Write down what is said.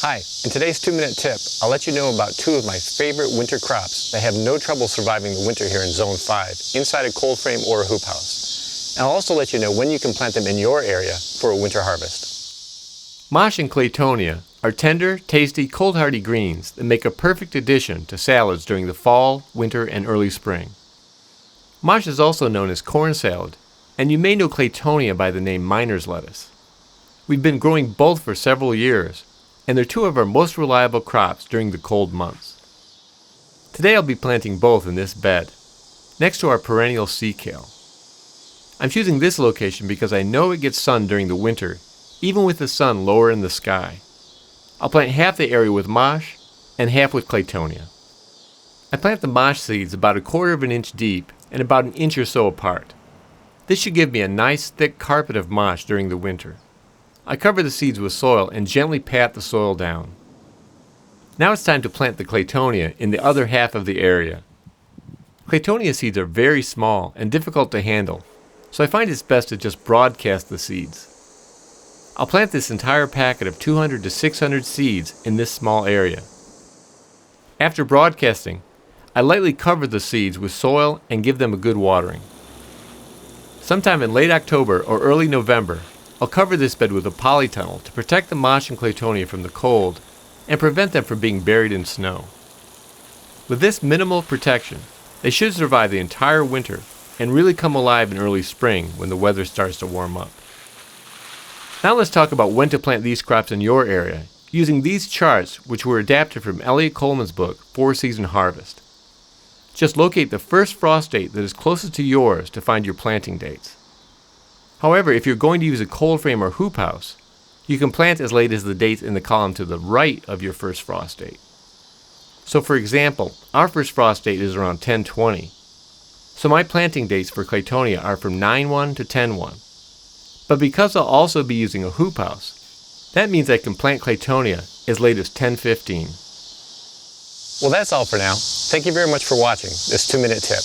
Hi, in today's 2-minute tip, I'll let you know about two of my favorite winter crops that have no trouble surviving the winter here in Zone 5, inside a cold frame or a hoop house. And I'll also let you know when you can plant them in your area for a winter harvest. Mache and Claytonia are tender, tasty, cold-hardy greens that make a perfect addition to salads during the fall, winter, and early spring. Mache is also known as corn salad, and you may know Claytonia by the name miner's lettuce. We've been growing both for several years, and they're two of our most reliable crops during the cold months. Today I'll be planting both in this bed, next to our perennial sea kale. I'm choosing this location because I know it gets sun during the winter, even with the sun lower in the sky. I'll plant half the area with Mache and half with Claytonia. I plant the Mache seeds about 1/4 of an inch deep and about an inch or so apart. This should give me a nice thick carpet of Mache during the winter. I cover the seeds with soil and gently pat the soil down. Now it's time to plant the Claytonia in the other half of the area. Claytonia seeds are very small and difficult to handle, so I find it's best to just broadcast the seeds. I'll plant this entire packet of 200 to 600 seeds in this small area. After broadcasting, I lightly cover the seeds with soil and give them a good watering. Sometime in late October or early November, I'll cover this bed with a polytunnel to protect the Mache and Claytonia from the cold and prevent them from being buried in snow. With this minimal protection, they should survive the entire winter and really come alive in early spring when the weather starts to warm up. Now let's talk about when to plant these crops in your area using these charts, which were adapted from Elliott Coleman's book, 4-Season Harvest. Just locate the first frost date that is closest to yours to find your planting dates. However, if you're going to use a cold frame or hoop house, you can plant as late as the dates in the column to the right of your first frost date. So for example, our first frost date is around 10/20. So my planting dates for Claytonia are from 9/1 to 10/1. But because I'll also be using a hoop house, that means I can plant Claytonia as late as 10/15. Well, that's all for now. Thank you very much for watching this 2-minute tip.